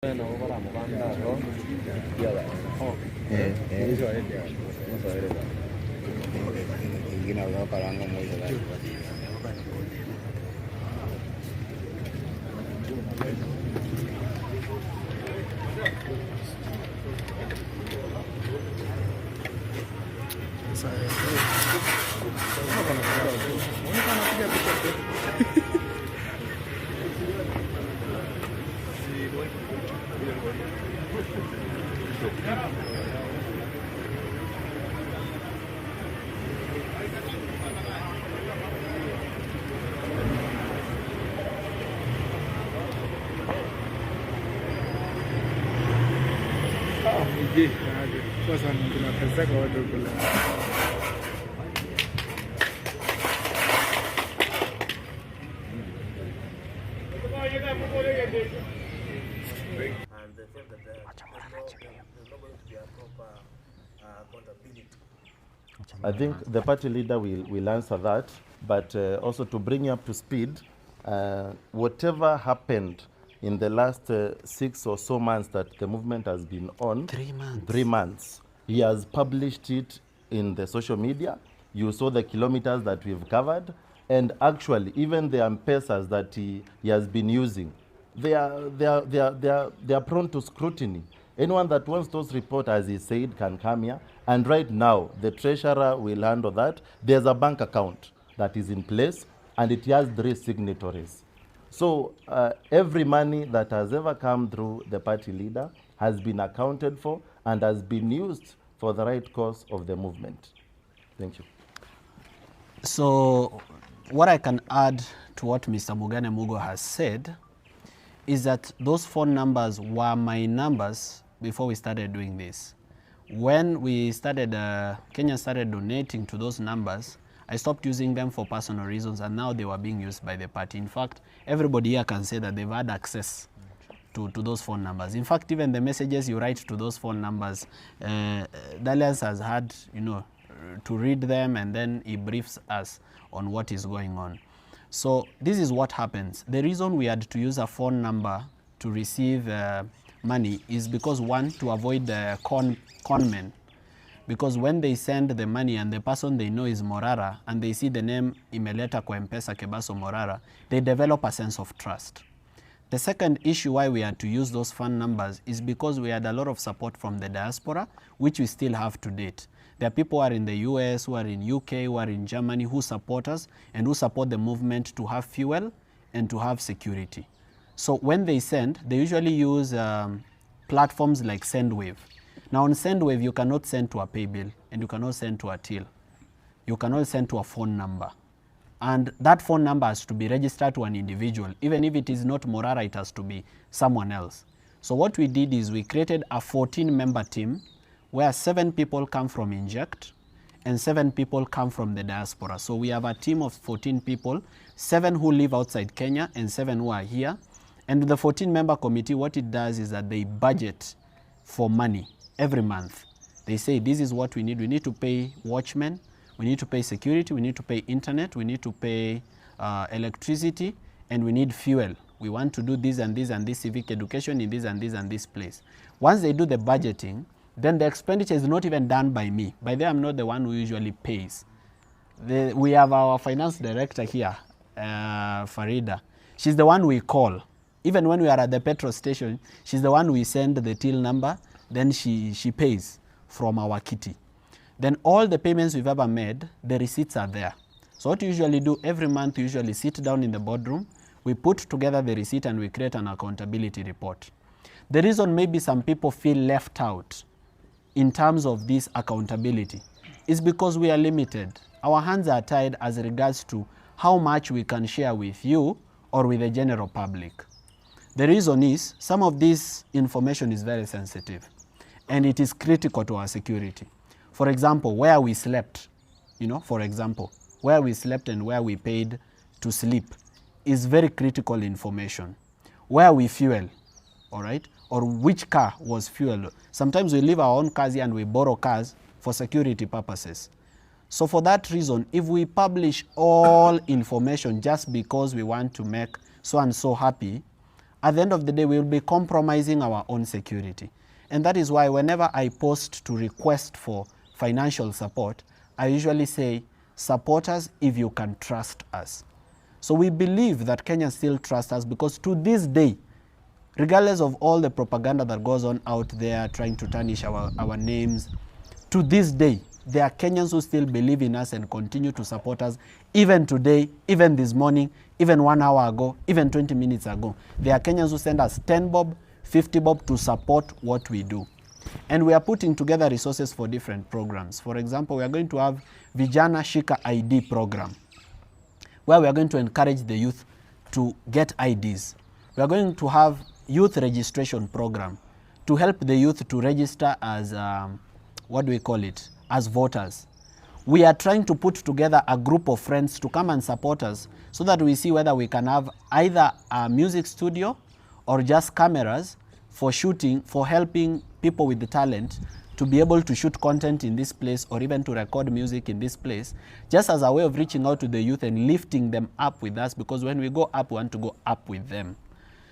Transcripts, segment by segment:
I think the party leader will answer that, but also to bring you up to speed, whatever happened in the last 6 or so months that the movement has been on, 3 months. 3 months, he has published it in the social media. You saw the kilometers that we've covered, and actually even the M-Pesas that he has been using, they are prone to scrutiny. Anyone that wants those reports, as he said, can come here. And right now, the treasurer will handle that. There's a bank account that is in place, and it has 3 signatories. So every money that has ever come through the party leader has been accounted for and has been used for the right cause of the movement. Thank you. So what I can add to what Mr. Mugane Mugo has said is that those phone numbers were my numbers before we started doing this. When we started, Kenya started donating to those numbers, I stopped using them for personal reasons, and now they were being used by the party. In fact, everybody here can say that they've had access to those phone numbers. In fact, even the messages you write to those phone numbers, Dalias has had, to read them, and then he briefs us on what is going on. So this is what happens. The reason we had to use a phone number to receive money is because, one, to avoid the con men. Because when they send the money and the person they know is Morara and they see the name imeleta kwa M-Pesa Kebaso Morara, they develop a sense of trust. The second issue why we had to use those phone numbers is because we had a lot of support from the diaspora, which we still have to date. There are people who are in the US, who are in UK, who are in Germany, who support us and who support the movement to have fuel and to have security. So when they send, they usually use platforms like SendWave. Now on SendWave, you cannot send to a pay bill and you cannot send to a till. You cannot send to a phone number. And that phone number has to be registered to an individual. Even if it is not Morara, it has to be someone else. So what we did is we created a 14-member team where 7 people come from Inject and 7 people come from the diaspora. So we have a team of 14 people, 7 who live outside Kenya and 7 who are here. And the 14-member committee, what it does is that they budget for money every month. They say, this is what we need. We need to pay watchmen, we need to pay security, we need to pay internet, we need to pay electricity, and we need fuel. We want to do this and this and this civic education in this and this and this place. Once they do the budgeting, then the expenditure is not even done by me. By then, I'm not the one who usually pays. We have our finance director here, Farida. She's the one we call. Even when we are at the petrol station, she's the one we send the till number, then she pays from our kitty. Then all the payments we've ever made, the receipts are there. So what we usually do, every month we usually sit down in the boardroom, we put together the receipt and we create an accountability report. The reason maybe some people feel left out in terms of this accountability is because we are limited. Our hands are tied as regards to how much we can share with you or with the general public. The reason is some of this information is very sensitive and it is critical to our security. For example, where we slept, for example, where we slept and where we paid to sleep is very critical information. Where we fuel, all right, or which car was fueled. Sometimes we leave our own cars here and we borrow cars for security purposes. So for that reason, if we publish all information just because we want to make so and so happy, at the end of the day, we will be compromising our own security. And that is why whenever I post to request for financial support, I usually say, support us if you can trust us. So we believe that Kenyans still trust us because to this day, regardless of all the propaganda that goes on out there trying to tarnish our names, to this day, there are Kenyans who still believe in us and continue to support us, even today, even this morning, even 1 hour ago, even 20 minutes ago. There are Kenyans who send us 10 bob, 50 bob to support what we do. And we are putting together resources for different programs. For example, we are going to have Vijana Shika ID program, where we are going to encourage the youth to get IDs. We are going to have youth registration program to help the youth to register as, as voters. We are trying to put together a group of friends to come and support us so that we see whether we can have either a music studio or just cameras for shooting, for helping people with the talent to be able to shoot content in this place or even to record music in this place, just as a way of reaching out to the youth and lifting them up with us, because when we go up, we want to go up with them.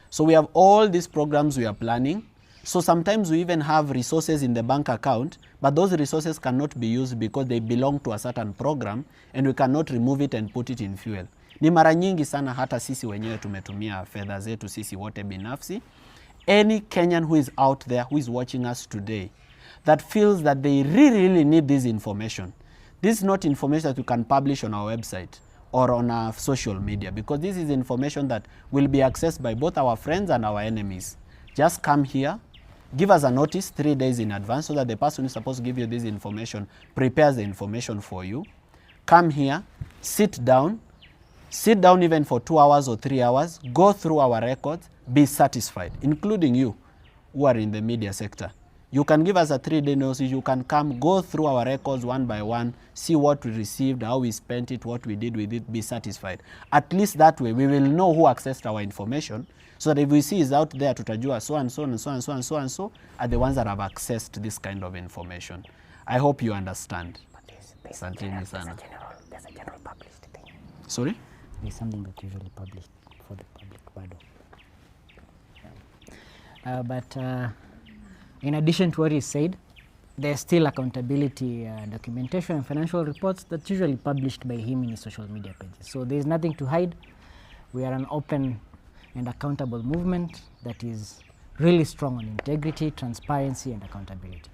So we have all these programs we are planning. So sometimes we even have resources in the bank account, but those resources cannot be used because they belong to a certain program and we cannot remove it and put it in fuel. Ni mara nyingi sana hata sisi wenyewe tumetumia fedha zetu sisi wote binafsi. Any Kenyan who is out there, who is watching us today, that feels that they really need this information. This is not information that you can publish on our website or on our social media, because this is information that will be accessed by both our friends and our enemies. Just come here, give us a notice 3 days in advance so that the person who is supposed to give you this information prepares the information for you. Come here, sit down even for 2 hours or 3 hours, go through our records, be satisfied, including you who are in the media sector. You can give us a 3-day notice, you can come, go through our records one by one, see what we received, how we spent it, what we did with it, be satisfied. At least that way, we will know who accessed our information, so that if we see is out there, tutajua so and so and so and so and so and so are the ones that have accessed this kind of information. I hope you understand. There's a general published thing. Sorry? There's something that usually published for the public, but in addition to what he said, there's still accountability documentation and financial reports that's usually published by him in his social media pages. So there's nothing to hide. We are an open and accountable movement that is really strong on integrity, transparency, and accountability.